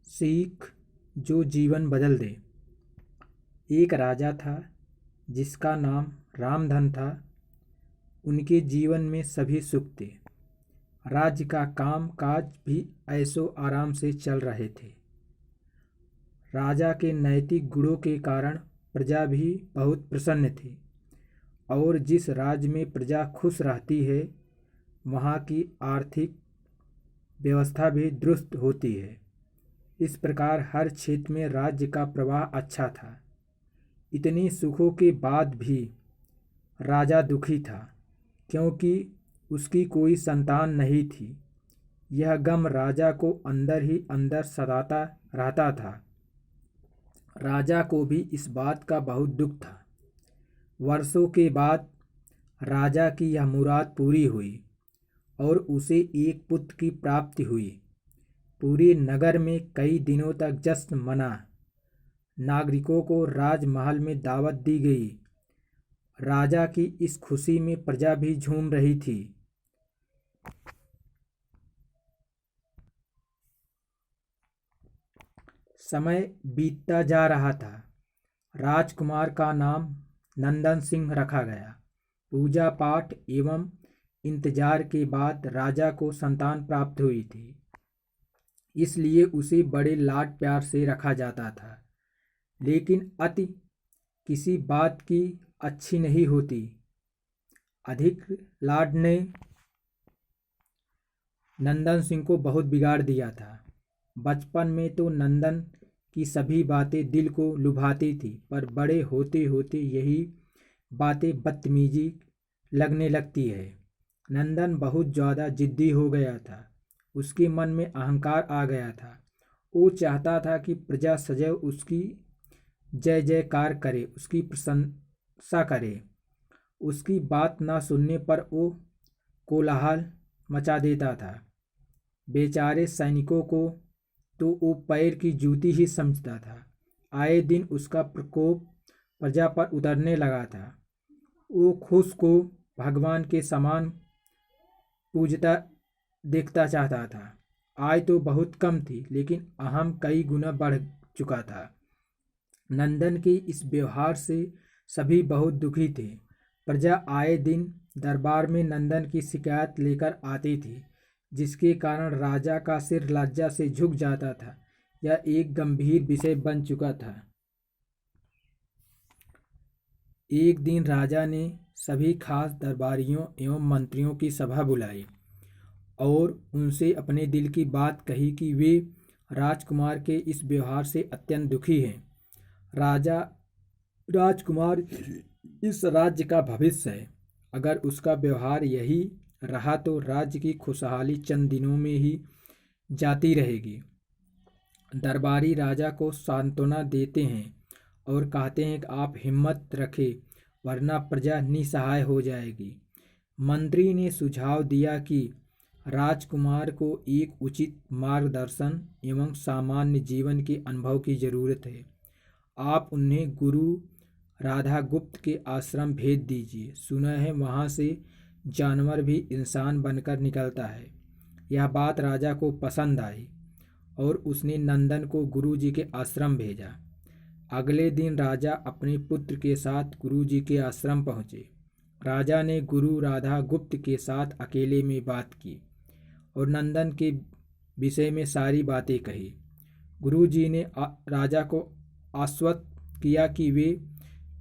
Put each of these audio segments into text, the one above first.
सीख जो जीवन बदल दे। एक राजा था जिसका नाम रामधन था। उनके जीवन में सभी सुख थे। राज्य का काम काज भी ऐशो आराम से चल रहे थे। राजा के नैतिक गुणों के कारण प्रजा भी बहुत प्रसन्न थी, और जिस राज्य में प्रजा खुश रहती है वहाँ की आर्थिक व्यवस्था भी दुरुस्त होती है। इस प्रकार हर क्षेत्र में राज्य का प्रवाह अच्छा था। इतने सुखों के बाद भी राजा दुखी था, क्योंकि उसकी कोई संतान नहीं थी। यह गम राजा को अंदर ही अंदर सताता रहता था। राजा को भी इस बात का बहुत दुख था। वर्षों के बाद राजा की यह मुराद पूरी हुई और उसे एक पुत्र की प्राप्ति हुई। पूरे नगर में कई दिनों तक जश्न मना। नागरिकों को राजमहल में दावत दी गई। राजा की इस खुशी में प्रजा भी झूम रही थी। समय बीतता जा रहा था। राजकुमार का नाम नंदन सिंह रखा गया। पूजा पाठ एवं इंतजार के बाद राजा को संतान प्राप्त हुई थी, इसलिए उसे बड़े लाड प्यार से रखा जाता था। लेकिन अति किसी बात की अच्छी नहीं होती। अधिक लाड ने नंदन सिंह को बहुत बिगाड़ दिया था। बचपन में तो नंदन की सभी बातें दिल को लुभाती थी, पर बड़े होते होते यही बातें बदतमीजी लगने लगती है। नंदन बहुत ज़्यादा जिद्दी हो गया था। उसके मन में अहंकार आ गया था। वो चाहता था कि प्रजा सदैव उसकी जय जयकार करे, उसकी प्रशंसा करे। उसकी बात न सुनने पर वो कोलाहल मचा देता था। बेचारे सैनिकों को तो वो पैर की जूती ही समझता था। आए दिन उसका प्रकोप प्रजा पर उतरने लगा था। वो खुद को भगवान के समान पूजता देखता चाहता था। आय तो बहुत कम थी, लेकिन अहम कई गुना बढ़ चुका था। नंदन के इस व्यवहार से सभी बहुत दुखी थे। प्रजा आए दिन दरबार में नंदन की शिकायत लेकर आती थी, जिसके कारण राजा का सिर लज्जा से झुक जाता था। यह एक गंभीर विषय बन चुका था। एक दिन राजा ने सभी खास दरबारियों एवं मंत्रियों की सभा बुलाई और उनसे अपने दिल की बात कही कि वे राजकुमार के इस व्यवहार से अत्यंत दुखी हैं। राजकुमार इस राज्य का भविष्य है। अगर उसका व्यवहार यही रहा तो राज्य की खुशहाली चंद दिनों में ही जाती रहेगी। दरबारी राजा को सांत्वना देते हैं और कहते हैं कि आप हिम्मत रखें, वरना प्रजा निसहाय हो जाएगी। मंत्री ने सुझाव दिया कि राजकुमार को एक उचित मार्गदर्शन एवं सामान्य जीवन के अनुभव की जरूरत है। आप उन्हें गुरु राधा गुप्त के आश्रम भेज दीजिए। सुना है वहाँ से जानवर भी इंसान बनकर निकलता है। यह बात राजा को पसंद आई और उसने नंदन को गुरुजी के आश्रम भेजा। अगले दिन राजा अपने पुत्र के साथ गुरुजी के आश्रम पहुँचे। राजा ने गुरु राधा गुप्त के साथ अकेले में बात की और नंदन के विषय में सारी बातें कही। गुरुजी ने राजा को आश्वस्त किया कि वे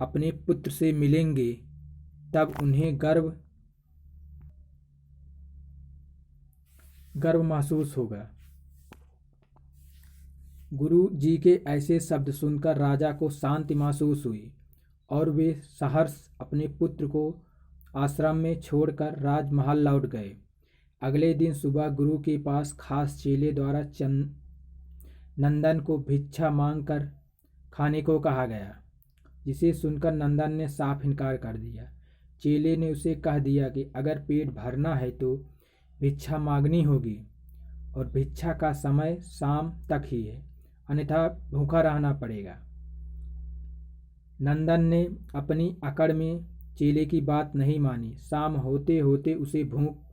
अपने पुत्र से मिलेंगे, तब उन्हें गर्व महसूस होगा। गुरु जी के ऐसे शब्द सुनकर राजा को शांति महसूस हुई और वे सहर्ष अपने पुत्र को आश्रम में छोड़कर राजमहल लौट गए। अगले दिन सुबह गुरु के पास खास चेले द्वारा नंदन को भिक्षा मांगकर खाने को कहा गया, जिसे सुनकर नंदन ने साफ इनकार कर दिया। चेले ने उसे कह दिया कि अगर पेट भरना है तो भिक्षा मांगनी होगी और भिक्षा का समय शाम तक ही है, अन्यथा भूखा रहना पड़ेगा। नंदन ने अपनी अकड़ में चेले की बात नहीं मानी। शाम होते होते उसे भूख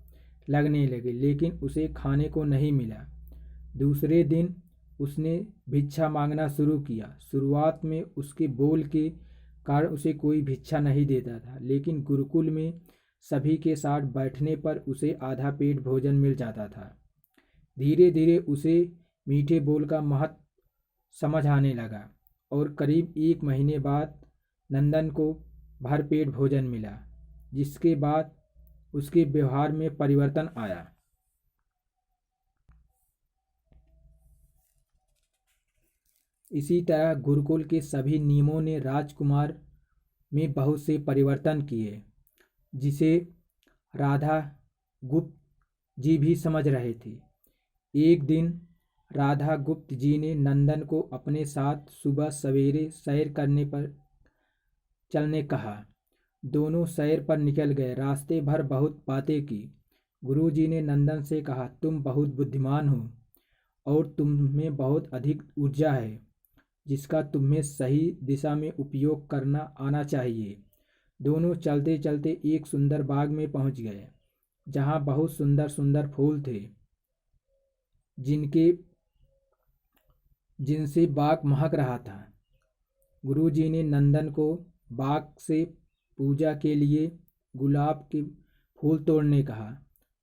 लगने लगी, लेकिन उसे खाने को नहीं मिला। दूसरे दिन उसने भिक्षा मांगना शुरू किया। शुरुआत में उसके बोल के कारण उसे कोई भिक्षा नहीं देता था, लेकिन गुरुकुल में सभी के साथ बैठने पर उसे आधा पेट भोजन मिल जाता था। धीरे धीरे उसे मीठे बोल का महत्व समझ आने लगा और करीब 1 महीने बाद नंदन को भरपेट भोजन मिला, जिसके बाद उसके व्यवहार में परिवर्तन आया। इसी तरह गुरुकुल के सभी नियमों ने राजकुमार में बहुत से परिवर्तन किए, जिसे राधा गुप्त जी भी समझ रहे थे। एक दिन राधा गुप्त जी ने नंदन को अपने साथ सुबह सवेरे सैर करने पर चलने कहा। दोनों सैर पर निकल गए। रास्ते भर बहुत बातें की। गुरुजी ने नंदन से कहा, तुम बहुत बुद्धिमान हो और तुम में बहुत अधिक ऊर्जा है, जिसका तुम्हें सही दिशा में उपयोग करना आना चाहिए। दोनों चलते चलते एक सुंदर बाग में पहुंच गए, जहां बहुत सुंदर सुंदर फूल थे, जिनसे बाग महक रहा था। गुरुजी ने नंदन को बाग से पूजा के लिए गुलाब के फूल तोड़ने कहा।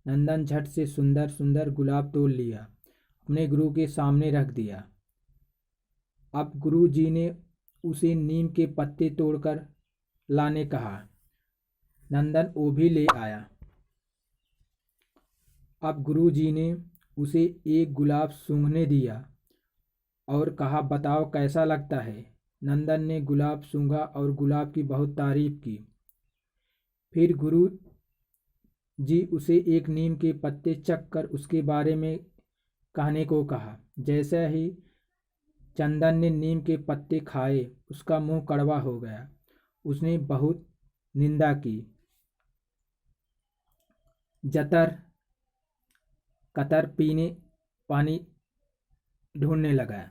नंदन झट से सुंदर सुंदर गुलाब तोड़ लिया, अपने गुरु के सामने रख दिया। अब गुरु जी ने उसे नीम के पत्ते तोड़कर लाने कहा। नंदन वो भी ले आया। अब गुरु जी ने उसे एक गुलाब सूंघने दिया और कहा, बताओ कैसा लगता है। नंदन ने गुलाब सूंघा और गुलाब की बहुत तारीफ की। फिर गुरु जी उसे एक नीम के पत्ते चख कर उसके बारे में कहने को कहा। जैसा ही चंदन ने नीम के पत्ते खाए, उसका मुंह कड़वा हो गया। उसने बहुत निंदा की। जतर कतर पीने पानी ढूंढने लगा।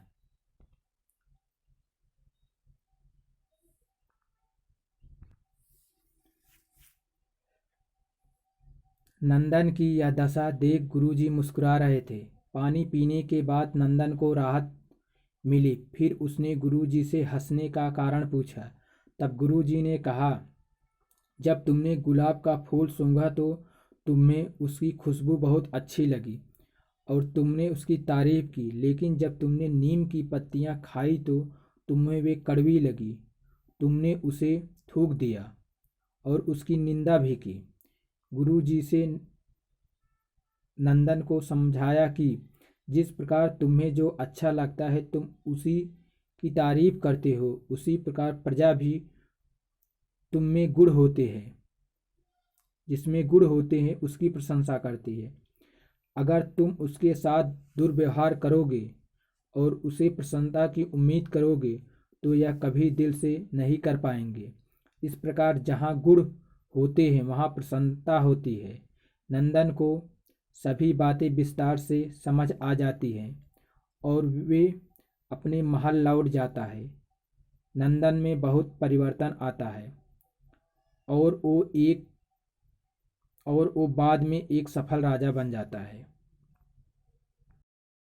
नंदन की यह दशा देख गुरुजी मुस्कुरा रहे थे। पानी पीने के बाद नंदन को राहत मिली। फिर उसने गुरुजी से हंसने का कारण पूछा। तब गुरुजी ने कहा, जब तुमने गुलाब का फूल सूंघा तो तुम्हें उसकी खुशबू बहुत अच्छी लगी और तुमने उसकी तारीफ की, लेकिन जब तुमने नीम की पत्तियां खाई तो तुम्हें वे कड़वी लगी। तुमने उसे थूक दिया और उसकी निंदा भी की। गुरुजी से नंदन को समझाया कि जिस प्रकार तुम्हें जो अच्छा लगता है तुम उसी की तारीफ करते हो, उसी प्रकार प्रजा भी तुम में गुण होते हैं, जिसमें गुण होते हैं उसकी प्रशंसा करती है। अगर तुम उसके साथ दुर्व्यवहार करोगे और उसे प्रसन्नता की उम्मीद करोगे तो यह कभी दिल से नहीं कर पाएंगे। इस प्रकार जहाँ गुण होते हैं वहाँ प्रसन्नता होती है। नंदन को सभी बातें विस्तार से समझ आ जाती हैं और वे अपने महल लौट जाता है। नंदन में बहुत परिवर्तन आता है और वो बाद में एक सफल राजा बन जाता है।